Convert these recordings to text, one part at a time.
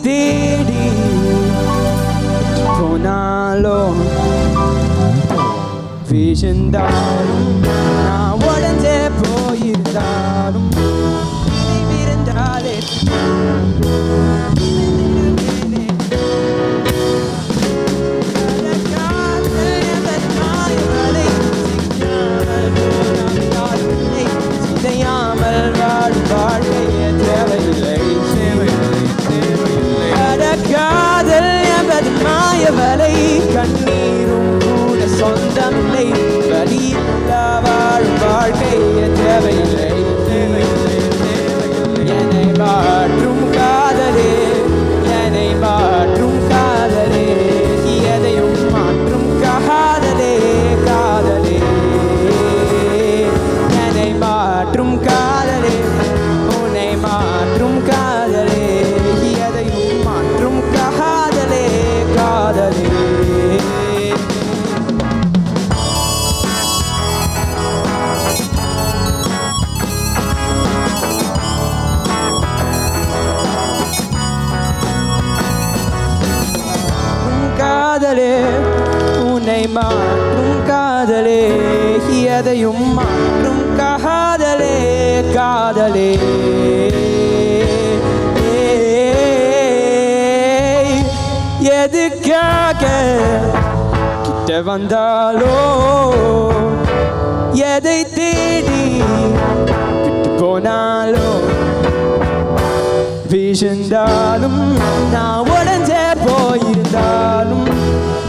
தேடி போனாலும் வீழ்ந்தாலும் நான் உடஞ்சே போயிருந்தாலும் இருந்தாலே சிதையாமல் வாழும் வாழ்க்கையே தேவையில்லை காதல் என்பது மாயவலை கண்ணீரும் கூட சொந்தமில்லை வலியில்லா வாழும் வாழ்க்கையே தேவையில்லை என்னை மாற்றும் காதலே என்னை மாற்றும் காதலே எதையும் மாற்றும் காதலே காதலே என்னை மாற்றும் காதலே உன்னை மாற்றும் காதலே எதையும் மாற்றும் காதலே காதலே காதலே உன்னை மாற்றும் காதலே எதையும் மாற்றும் காதலே காதலே எதுக்காக கிட்ட வந்தாலோ எதை தேடி விட்டு போனாலோ வீழ்ந்தாலும் நான் உடஞ்சே போயிருந்தாலும்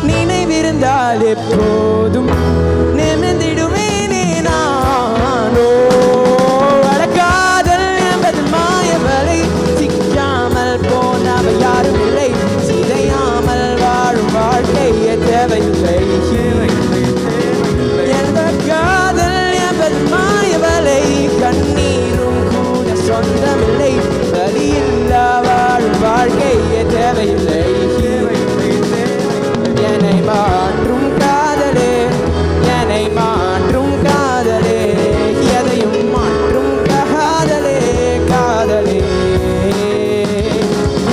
நினைவிருந்தால் எப்போதும் நிமிர்ந்திடுவேனே நானோ காதல் என்பது மாயவலை சிக்காமல் போனவள் யாரும் இல்லை சிதையாமல் வாழும் வாழ்க்கையே தேவையில்லை காதல் என்பது மாயவலை கண்ணீரும் கூட சொந்தமில்லை வலியில்லா வாழும் வாழ்க்கையே தேவையில்லை என்னை மாற்றும் காதலே என்னை மாற்றும் காதலே எதையும் மாற்றும் காதலே காதலே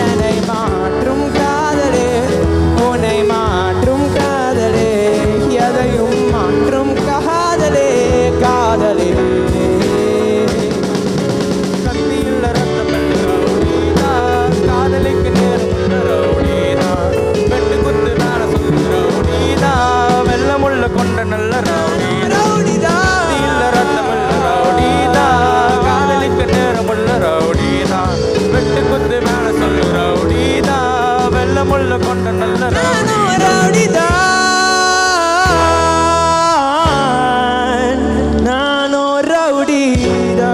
என்னை மாற்றும் காதலே உன்னை மாற்றும் காதலே எதையும் மாற்றும் காதலே காதலே காதலிக்கு நேரம் வெட்டு குத்து நான சொல்லுறா வெள்ளமுள்ள கொண்ட நல்ல ரவுடிதா இல்ல ரத்தமுள்ள ரவுடிதா காதலிக்கு நேரமுள்ள ரவுடிதா வெட்டு குத்து நான சொல்லு ரவுடிதா வெள்ளமுள்ள கொண்ட நல்ல ரவுடிதா நானோ ரவுடிதா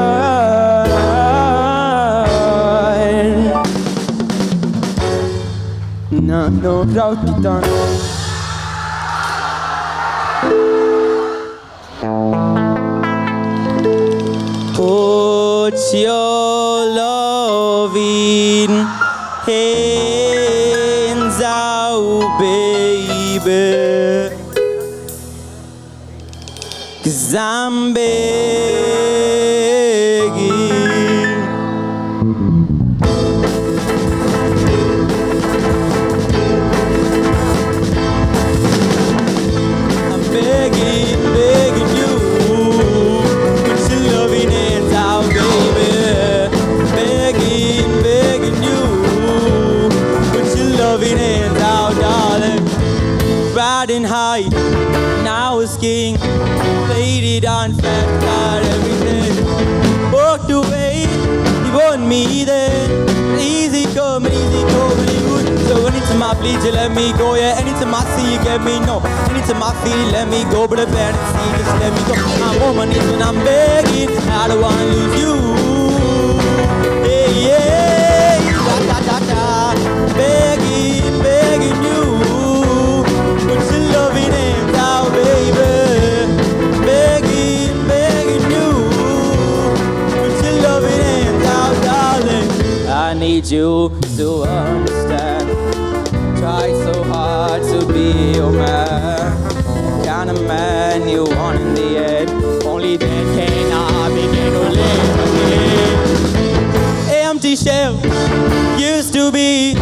நானோ ரவுடிதா Put your loving hands out, baby, 'cause I'm begging. I'm begging, begging you. Put your loving hands out, baby. Begging, begging you. Put your loving hands out, darling. Riding high, now it's king. Played it on fat, got everything. Walked away, you want me then. Easy come, easy go, really good. So anytime I bleed, you let me go. Yeah, anytime I see you, get me no. Anytime I feel, let me go. But if fantasy, just let me go. I'm on my knees when I'm begging. I don't wanna lose you. Hey, yeah, da da da da. Begging, begging you. Put your loving hands out, baby. Begging, begging you. Put your loving hands out, darling. I need you to understand. Try so hard to be your man. Kind of man you want in the end. Only then can I begin to live again. Empty shell used to be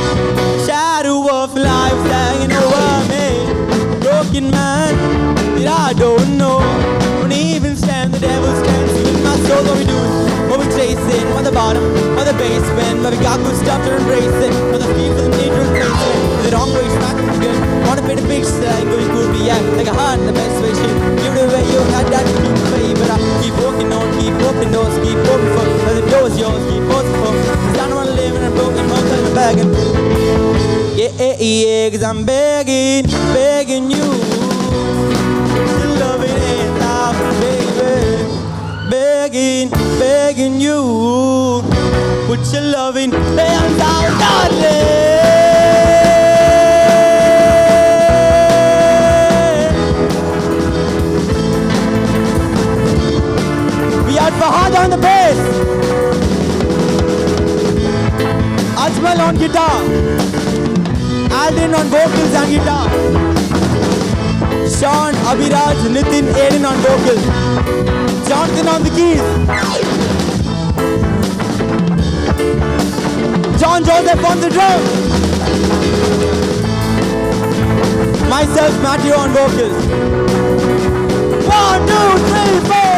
bottom of the basement, but we got good stuff to embrace it. For the people that need to replace it, the wrong way track is good. Wanna paint a picture like good could be, yeah, like a heart in the best way shape. Give it away, you had that to keep away, but I keep walking on, keep open doors, keep open for, but the door's yours, keep open for. Cause I don't wanna live in a broken home, cause I'm begging. Yeah, cause I'm begging, begging you to love it ain't out, baby. Begging, begging you, put your loving hands out, darling. We are Fahad on the bass, Ajmal on guitar, Aldin on vocals and guitar, Sean, Abhiraj, Nitin, Aiden on vocals, Jonathan on the keys, John Joseph on the drums, myself, Matthew on vocals. 1, 2, 3, 4.